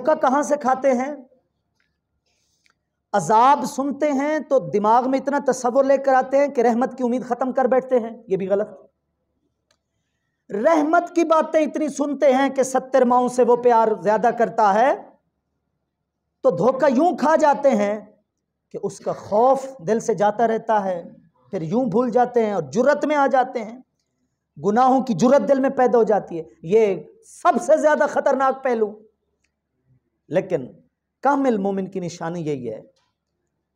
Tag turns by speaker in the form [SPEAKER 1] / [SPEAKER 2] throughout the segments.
[SPEAKER 1] धोखा कहां से खाते हैं? अजाब सुनते हैं तो दिमाग में इतना तसव्वुर लेकर आते हैं कि रहमत की उम्मीद खत्म कर बैठते हैं। यह भी गलत। रहमत की बातें इतनी सुनते हैं कि 70 माओं से वो प्यार ज्यादा करता है, तो धोखा यूं खा जाते हैं कि उसका खौफ दिल से जाता रहता है, फिर यूं भूल जाते हैं और जुर्रत में आ जाते हैं, गुनाहों की जुर्रत दिल में पैदा हो जाती है। ये सबसे ज्यादा खतरनाक पहलू। लेकिन कामिल मोमिन की निशानी यही है,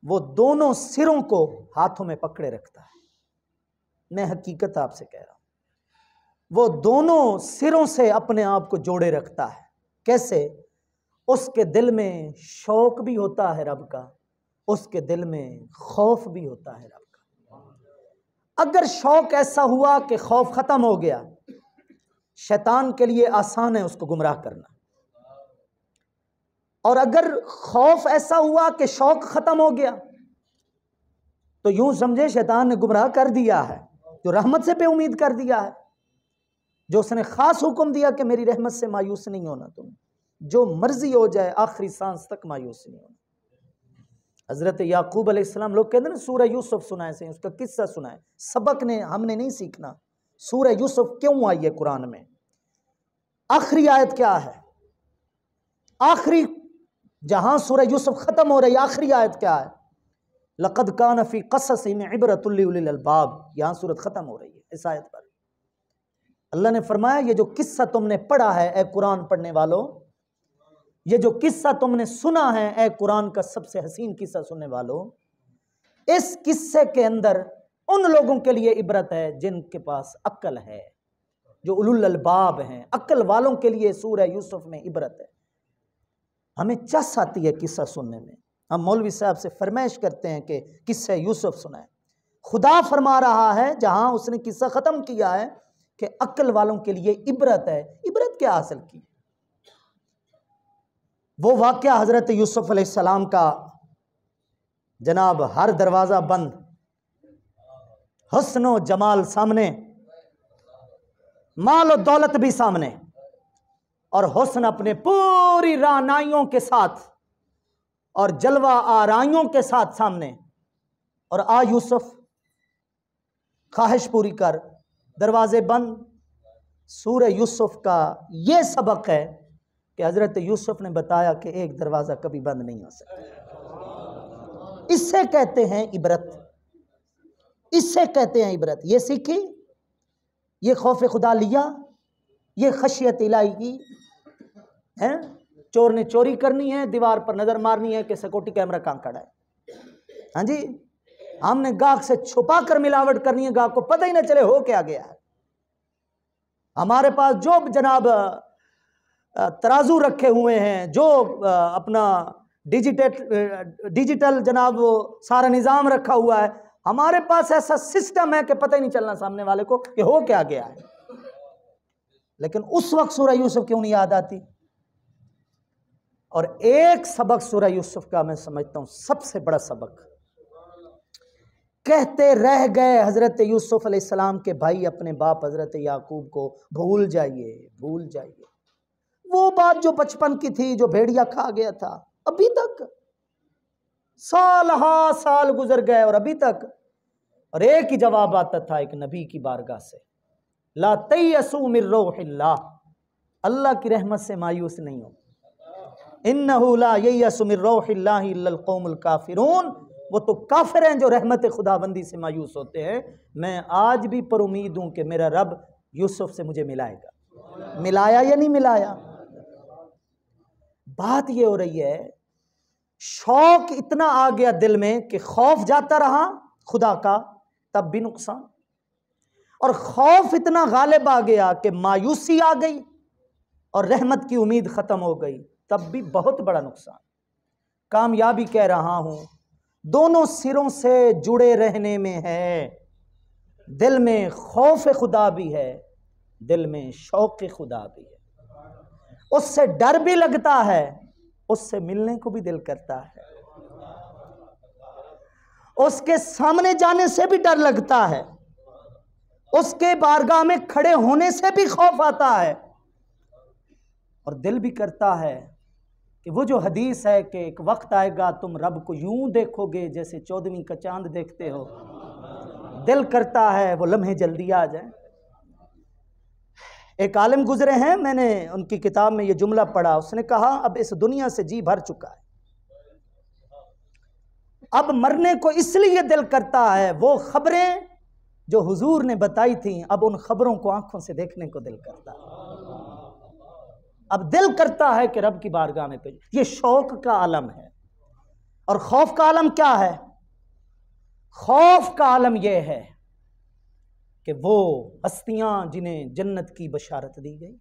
[SPEAKER 1] वो दोनों सिरों को हाथों में पकड़े रखता है। मैं हकीकत आपसे कह रहा हूं, वो दोनों सिरों से अपने आप को जोड़े रखता है। कैसे? उसके दिल में शौक भी होता है रब का, उसके दिल में खौफ भी होता है रब का। अगर शौक ऐसा हुआ कि खौफ खत्म हो गया, शैतान के लिए आसान है उसको गुमराह करना। और अगर खौफ ऐसा हुआ कि शौक खत्म हो गया, तो यूं समझे शैतान ने गुमराह कर दिया है, जो रहमत से बेउम्मीद कर दिया है, जो उसने खास हुक्म दिया कि मेरी रहमत से मायूस नहीं होना, तुम जो मर्जी हो जाए आखिरी सांस तक मायूस नहीं होना। हजरत याकूब अलैहिस्सलाम, लोग कहते हैं ना सूरह यूसुफ सुनाए से, उसका किस्सा सुनाए, सबक ने हमने नहीं सीखना। सूरह यूसुफ क्यों आई है कुरान में? आखिरी आयत क्या है? आखिरी जहां सूरह यूसुफ खत्म हो रही, आखिरी आयत क्या है? लक़द कान फी क़ससिहिम इबरतुल लिउलिल अलबाब। यहां सूरत खत्म हो रही है इस आयत पर। अल्लाह ने फरमाया, ये जो किस्सा तुमने पढ़ा है ए कुरान पढ़ने वालों, ये जो किस्सा तुमने सुना है ए कुरान का सबसे हसीन किस्सा सुनने वालों, इस किस्से के अंदर उन लोगों के लिए इबरत है जिनके पास अक्ल है, जो उलुल अलबाब हैं। अक्ल वालों के लिए सूरह यूसुफ में इबरत है। हमें चस आती है किस्सा सुनने में, हम मौलवी साहब से फरमाइश करते हैं कि किस्सा यूसुफ सुनाए। खुदा फरमा रहा है जहां उसने किस्सा खत्म किया है कि अक्ल वालों के लिए इबरत है। इबरत क्या हासिल की? वो वाकया हजरत यूसुफ अलैहिस्सलाम का, जनाब हर दरवाजा बंद, हुस्न जमाल सामने, माल और दौलत भी सामने, और हुस्न अपने पूरी रानाइयों के साथ और जलवा आराइयों के साथ सामने, और आ यूसुफ ख्वाहिश पूरी कर, दरवाजे बंद। सूरह यूसुफ का यह सबक है कि हजरत यूसुफ ने बताया कि एक दरवाजा कभी बंद नहीं हो सकता। इससे कहते हैं इबरत, इससे कहते हैं इबरत। ये सीखी, ये खौफ खुदा लिया, ये खशियत इलाही की है। चोर ने चोरी करनी है, दीवार पर नजर मारनी है कि सिक्योरिटी कैमरा कहां खड़ा है। हाँ जी, हमने गाहक से छुपा कर मिलावट करनी है, गाहक को पता ही ना चले हो क्या गया है। हमारे पास जो जनाब तराजू रखे हुए हैं, जो अपना डिजिटल जनाब वो सारा निज़ाम रखा हुआ है, हमारे पास ऐसा सिस्टम है कि पता ही नहीं चलना सामने वाले को कि हो क्या गया है। लेकिन उस वक्त सूरह यूसुफ क्यों नहीं याद आती? और एक सबक सूरह यूसुफ का मैं समझता हूं सबसे बड़ा सबक, कहते रह गए हजरत यूसुफ अलैहिस्सलाम के भाई अपने बाप हजरत याकूब को, भूल जाइए, भूल जाइए वो बात जो बचपन की थी, जो भेड़िया खा गया था। अभी तक साल हा साल गुजर गए और अभी तक, और एक ही जवाब आता था एक नबी की बारगाह से, ला तयसू मिर रूहिल्लाह, अल्लाह की रहमत से मायूस नहीं हो। इन्नहु ला ययसु मिर रूहिल्लाहि इल्लल कौमुल काफिरून, वो तो काफिर हैं जो रहमत खुदाबंदी से मायूस होते हैं। मैं आज भी पर उम्मीद हूं कि मेरा रब यूसुफ से मुझे मिलाएगा। मिलाया या नहीं मिलाया? बात ये हो रही है, शौक इतना आ गया दिल में कि खौफ जाता रहा खुदा का, तब भी नुकसान, और खौफ इतना गालिब आ गया कि मायूसी आ गई और रहमत की उम्मीद खत्म हो गई, तब भी बहुत बड़ा नुकसान। कामयाबी कह रहा हूं दोनों सिरों से जुड़े रहने में है। दिल में खौफ खुदा भी है, दिल में शौक खुदा भी है। उससे डर भी लगता है, उससे मिलने को भी दिल करता है, उसके सामने जाने से भी डर लगता है, उसके बारगाह में खड़े होने से भी खौफ आता है, और दिल भी करता है कि वो जो हदीस है कि एक वक्त आएगा तुम रब को यूं देखोगे जैसे 14वीं का चांद देखते हो, दिल करता है वो लम्हे जल्दी आ जाए। एक आलिम गुजरे हैं, मैंने उनकी किताब में ये जुमला पढ़ा, उसने कहा अब इस दुनिया से जी भर चुका है, अब मरने को इसलिए दिल करता है, वो खबरें जो हुजूर ने बताई थी अब उन खबरों को आंखों से देखने को दिल करता है। अब दिल करता है कि रब की बारगाह में पे। ये शौक का आलम है। और खौफ का आलम क्या है? खौफ का आलम यह है कि वो हस्तियां जिन्हें जन्नत की बशारत दी गई,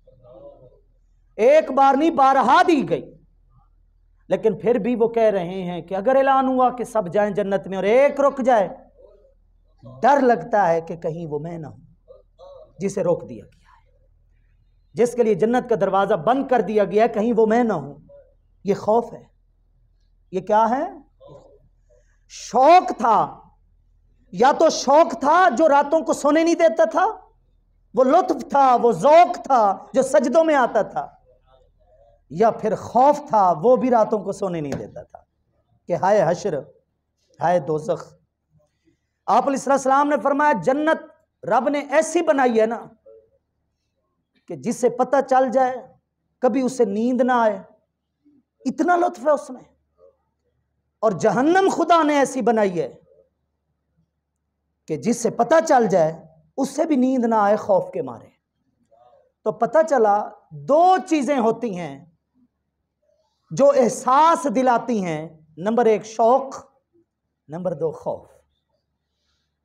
[SPEAKER 1] एक बार नहीं बारहा दी गई, लेकिन फिर भी वो कह रहे हैं कि अगर ऐलान हुआ कि सब जाएं जन्नत में और एक रुक जाए, डर लगता है कि कहीं वो मैं ना हूं जिसे रोक दिया गया है, जिसके लिए जन्नत का दरवाजा बंद कर दिया गया है, कहीं वो मैं ना हूं। ये खौफ है। ये क्या है? शौक था। या तो शौक था जो रातों को सोने नहीं देता था, वो लुत्फ था, वो ज़ौक़ था जो सजदों में आता था, या फिर खौफ था वो भी रातों को सोने नहीं देता था कि हाय हश्र, हाय दोज़ख। आप अलैहिस्सलाम ने फरमाया जन्नत रब ने ऐसी बनाई है ना कि जिसे पता चल जाए कभी उसे नींद ना आए, इतना लुत्फ है उसमें। और जहन्नम खुदा ने ऐसी बनाई है कि जिससे पता चल जाए उससे भी नींद ना आए खौफ के मारे। तो पता चला दो चीजें होती हैं जो एहसास दिलाती हैं, नंबर एक शौक, नंबर दो खौफ।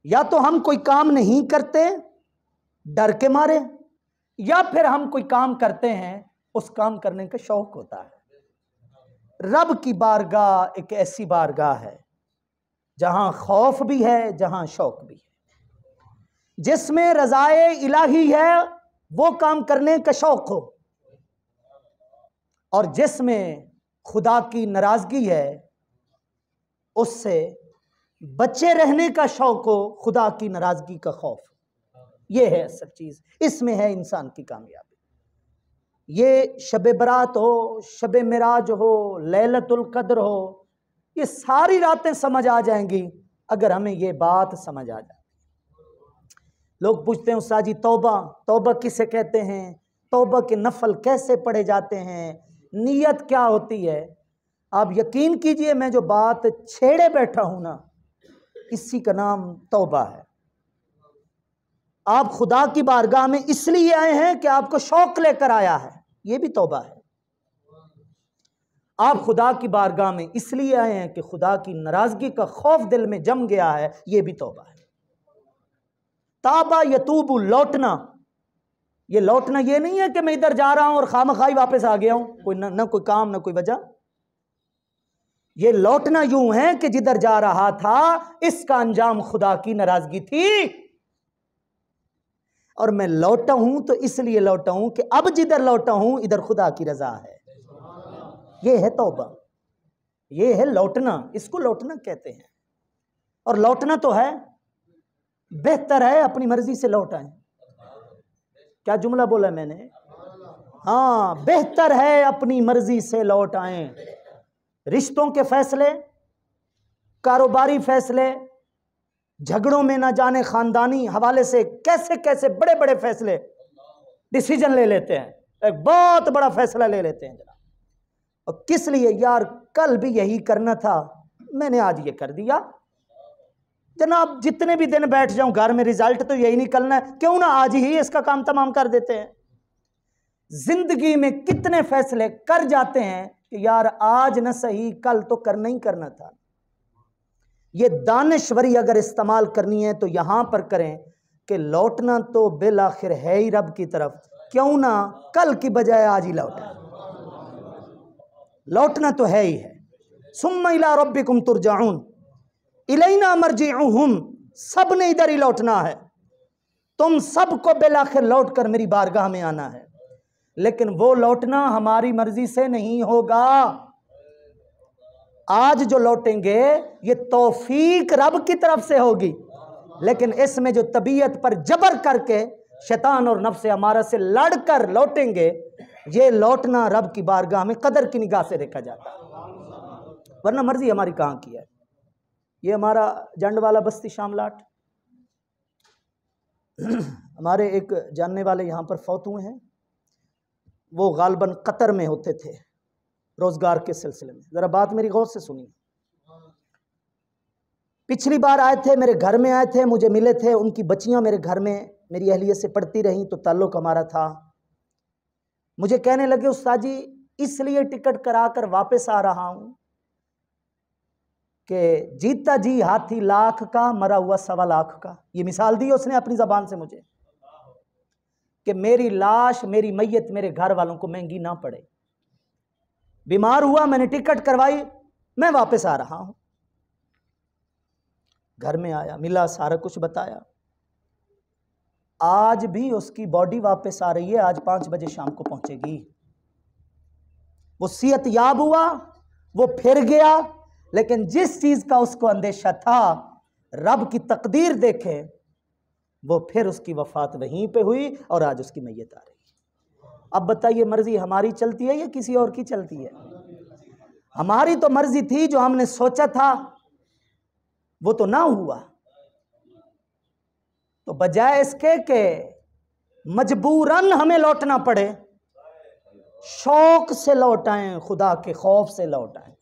[SPEAKER 1] या तो हम कोई काम नहीं करते डर के मारे, या फिर हम कोई काम करते हैं उस काम करने का शौक होता है। रब की बारगाह एक ऐसी बारगाह है जहां खौफ भी है, जहां शौक भी है, जिसमें रज़ाए इलाही है वो काम करने का शौक हो, और जिसमें खुदा की नाराजगी है उससे बचे रहने का शौक हो, खुदा की नाराजगी का खौफ। ये है असल चीज, इसमें है इंसान की कामयाबी। ये शब बरात हो, शब मिराज हो, लैलतुल कद्र हो, ये सारी रातें समझ आ जाएंगी अगर हमें ये बात समझ आ जाए। लोग पूछते हैं उस्ताद जी तौबा, तौबा किसे कहते हैं, तौबा के नफल कैसे पढ़े जाते हैं, नीयत क्या होती है? आप यकीन कीजिए मैं जो बात छेड़े बैठा हूं ना, इसी का नाम तौबा है। आप खुदा की बारगाह में इसलिए आए हैं कि आपको शौक लेकर आया है, ये भी तौबा है। आप खुदा की बारगाह में इसलिए आए हैं कि खुदा की नाराजगी का खौफ दिल में जम गया है, ये भी तौबा है। ताबा यतूबु, लौटना। ये लौटना ये नहीं है कि मैं इधर जा रहा हूं और खामखाई वापस आ गया हूं, कोई ना कोई काम ना कोई वजह। ये लौटना यूं है कि जिधर जा रहा था इसका अंजाम खुदा की नाराजगी थी, और मैं लौटा हूं तो इसलिए लौटा हूं कि अब जिधर लौटा हूं इधर खुदा की रजा है। ये है तौबा, ये है लौटना, इसको लौटना कहते हैं। और लौटना तो है, बेहतर है अपनी मर्जी से लौट आए। क्या जुमला बोला मैंने? हाँ, बेहतर है अपनी मर्जी से लौट आए। रिश्तों के फैसले, कारोबारी फैसले, झगड़ों में ना जाने खानदानी हवाले से कैसे कैसे बड़े बड़े फैसले, डिसीजन ले लेते हैं, एक बहुत बड़ा फैसला ले लेते हैं जनाब। और किस लिए? यार कल भी यही करना था, मैंने आज ये कर दिया जनाब। जितने भी दिन बैठ जाऊं घर में, रिजल्ट तो यही निकलना है, क्यों ना आज ही इसका काम तमाम कर देते हैं। जिंदगी में कितने फैसले कर जाते हैं कि यार आज न सही कल तो करना ही करना था। ये दानिशवरी अगर इस्तेमाल करनी है तो यहां पर करें कि लौटना तो बिल आखिर है ही रब की तरफ, क्यों ना कल की बजाय आज ही लौटा। लौटना तो है ही है। सुम्मा इला रब्बिकुम तुरजाऊन इलैना मर्जिउहुम, सब ने इधर ही लौटना है, तुम सबको बिल आखिर लौट कर मेरी बारगाह में आना है। लेकिन वो लौटना हमारी मर्जी से नहीं होगा। आज जो लौटेंगे ये तौफीक रब की तरफ से होगी, लेकिन इसमें जो तबीयत पर जबर करके शैतान और नफ्स हमारा से लड़कर लौटेंगे ये लौटना रब की बारगाह में कदर की निगाह से देखा जाता है, वरना मर्जी हमारी कहाँ की है। ये हमारा जंड वाला बस्ती शामलाट, हमारे एक जानने वाले यहाँ पर फौत हुए हैं, वो गालबन कतर में होते थे रोजगार के सिलसिले में। ज़रा बात मेरी गौर से सुनिए। पिछली बार आए थे, मेरे घर में आए थे, मुझे मिले थे, उनकी बच्चियां मेरे घर में मेरी अहलियत से पढ़ती रहीं तो ताल्लुक हमारा था। मुझे कहने लगे उस्ताद जी इसलिए टिकट कराकर वापस आ रहा हूं कि जीता जी हाथी लाख का, मरा हुआ 1.25 लाख का। ये मिसाल दी उसने अपनी ज़बान से मुझे कि मेरी लाश, मेरी मैयत मेरे घर वालों को महंगी ना पड़े। बीमार हुआ, मैंने टिकट करवाई, मैं वापस आ रहा हूं। घर में आया, मिला, सारा कुछ बताया। आज भी उसकी बॉडी वापस आ रही है, आज 5 बजे शाम को पहुंचेगी। वो सेहत याब हुआ, वो फिर गया, लेकिन जिस चीज का उसको अंदेशा था, रब की तकदीर देखे, वो फिर उसकी वफात वहीं पे हुई और आज उसकी मैयत आ रही। अब बताइए मर्जी हमारी चलती है या किसी और की चलती है? हमारी तो मर्जी थी, जो हमने सोचा था वो तो ना हुआ। तो बजाय इसके कि मजबूरन हमें लौटना पड़े, शौक से लौट आए, खुदा के खौफ से लौट आए।